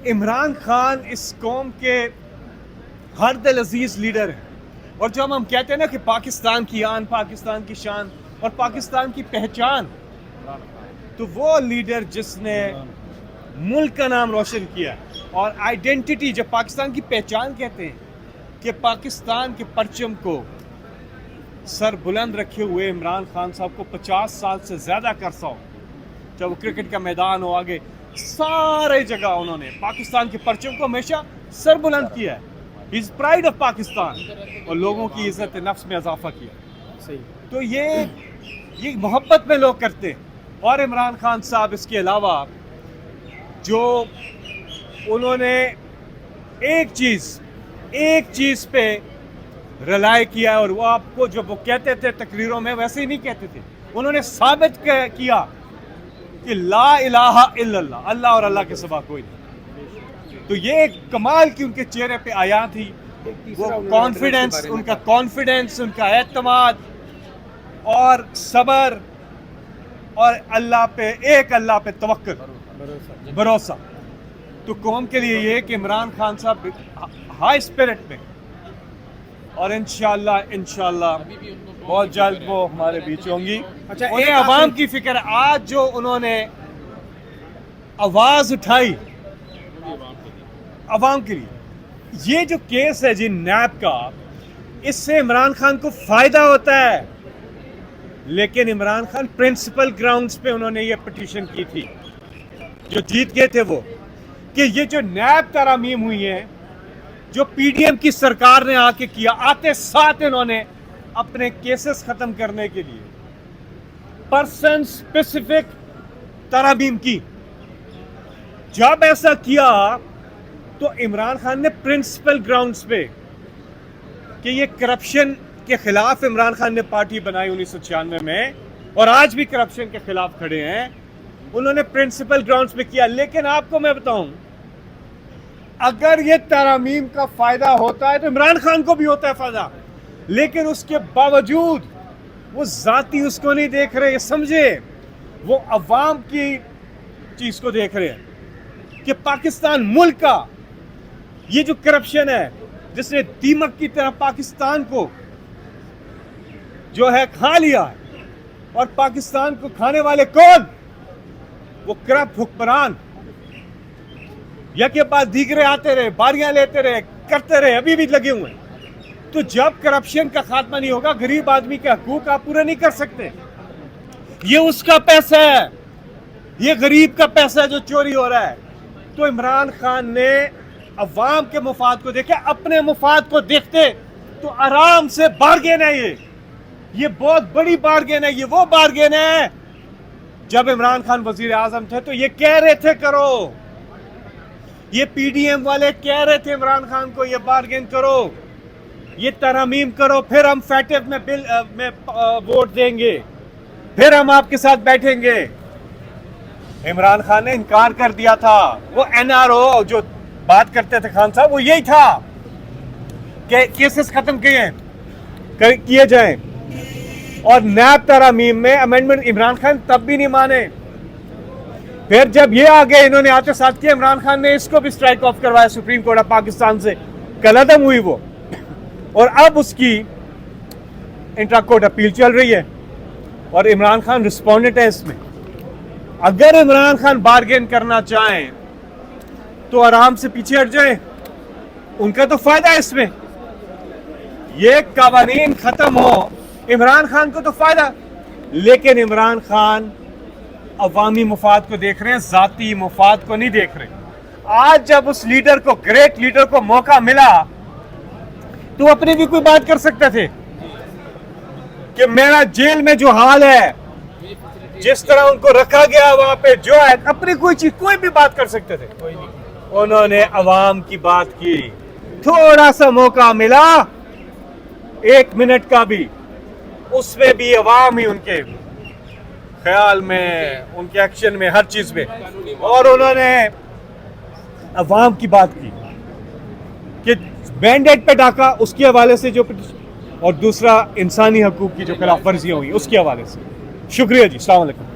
इमरान खान इस कौम के हर दिल अजीज लीडर हैं। और जब हम कहते हैं ना कि पाकिस्तान की आन, पाकिस्तान की शान और पाकिस्तान की पहचान, तो वो लीडर जिसने मुल्क का नाम रोशन किया और आइडेंटिटी, जब पाकिस्तान की पहचान कहते हैं कि पाकिस्तान के परचम को सर बुलंद रखे हुए इमरान खान साहब को 50 साल से ज़्यादा अरसा हो, चाहे वो क्रिकेट का मैदान हो, आगे सारे जगह उन्होंने पाकिस्तान के परचम को हमेशा सर बुलंद किया है। इज प्राइड ऑफ पाकिस्तान और लोगों की इज्जत नफ्स में इजाफा किया। सही। तो ये मोहब्बत में लोग करते हैं। और इमरान खान साहब इसके अलावा जो उन्होंने एक चीज़ पे रिलाय किया, और वो आपको जो वो कहते थे तकरीरों में वैसे ही नहीं कहते थे, उन्होंने साबित किया कि ला इलाहा इल्लल्लाह, अल्लाह और अल्लाह के सिवा कोई नहीं। तो ये एक कमाल की उनके चेहरे पे आया थी, वो कॉन्फिडेंस, उनका कॉन्फिडेंस, उनका एतमाद और सबर और अल्लाह पे तवक्कुल, भरोसा। तो कौम के लिए ये कि इमरान खान साहब हाई स्पिरिट में, और इंशाल्लाह बहुत जल्द वो हमारे बीच होंगी। अच्छा, उन्हें अवाम की फिक्र है। आज जो उन्होंने आवाज उठाई अवाम के लिए, ये जो केस है जी नैब का, इससे इमरान खान को फायदा होता है, लेकिन इमरान खान प्रिंसिपल ग्राउंड्स पे उन्होंने ये पिटीशन की थी, जो जीत गए थे वो, कि ये जो नैब तरामीम हुई है, जो पीडीएम की सरकार ने आके किया, आते साथ इन्होंने अपने केसेस खत्म करने के लिए पर्सन स्पेसिफिक तरामीम की। जब ऐसा किया तो इमरान खान ने प्रिंसिपल ग्राउंड्स पे कि ये करप्शन के खिलाफ इमरान खान ने पार्टी बनाई 1996 में, और आज भी करप्शन के खिलाफ खड़े हैं, उन्होंने प्रिंसिपल ग्राउंड्स पे किया। लेकिन आपको मैं बताऊं, अगर ये तरामीम का फायदा होता है तो इमरान खान को भी होता है फायदा, लेकिन उसके बावजूद वो जाती उसको नहीं देख रहे, समझे, वो अवाम की चीज को देख रहे हैं कि पाकिस्तान मुल्क का ये जो करप्शन है, जिसने दीमक की तरह पाकिस्तान को जो है खा लिया है, और पाकिस्तान को खाने वाले कौन? वो करप्ट हुक्मरान, या के बाद दीगरे आते रहे, बारियां लेते रहे, करते रहे, अभी भी लगे हुए हैं। तो जब करप्शन का खात्मा नहीं होगा, गरीब आदमी के हकूक आप पूरे नहीं कर सकते। ये उसका पैसा है, ये गरीब का पैसा है जो चोरी हो रहा है। तो इमरान खान ने अवाम के मुफाद को देखे, अपने मुफाद को देखते तो आराम से बार्गेन है, ये बहुत बड़ी बार्गेन है। ये वो बार्गेन है जब इमरान खान वजीर आजम थे तो ये कह रहे थे करो, ये पीडीएम वाले कह रहे थे इमरान खान को ये बार्गेन करो, ये तरमीम करो, फिर हम फैटिव में बिल में वोट देंगे, फिर हम आपके साथ बैठेंगे। इमरान खान ने इनकार कर दिया था। वो एनआरओ जो बात करते थे खान साहब, वो यही था कि केसेस खत्म किए जाएं, और नैब तरामीम में अमेंडमेंट इमरान खान तब भी नहीं माने। फिर जब ये आ गए, इन्होंने आते साथ किया, इमरान खान ने इसको भी स्ट्राइक ऑफ करवाया सुप्रीम कोर्ट ऑफ पाकिस्तान से, कलअदम हुई वो, और अब उसकी इंट्रा कोर्ट अपील चल रही है, और इमरान खान रिस्पोंडेंट है इसमें। अगर इमरान खान बार्गेन करना चाहें तो आराम से पीछे हट जाएं, उनका तो फायदा है इसमें, ये कवानीन खत्म हो, इमरान खान को तो फायदा। लेकिन इमरान खान अवामी मुफाद को देख रहे हैं, जाती मुफाद को नहीं देख रहे। आज जब उस लीडर को, ग्रेट लीडर को मौका मिला, तो अपनी भी कोई बात कर सकते थे कि मेरा जेल में जो हाल है, जिस तरह उनको रखा गया वहां पे, जो है अपनी कोई चीज, कोई भी बात कर सकते थे, कोई नहीं। उन्होंने अवाम की बात की, थोड़ा सा मौका मिला 1 मिनट का भी, उसमें भी अवाम ही उनके ख्याल में, उनके एक्शन में, हर चीज में, और उन्होंने अवाम की बात की कि मैंडेट पे डाका, उसके हवाले से जो, और दूसरा इंसानी हकूक की जो खिलाफ वर्जियां हुई उसके हवाले से। शुक्रिया जी, अस्सलाम वालेकुम।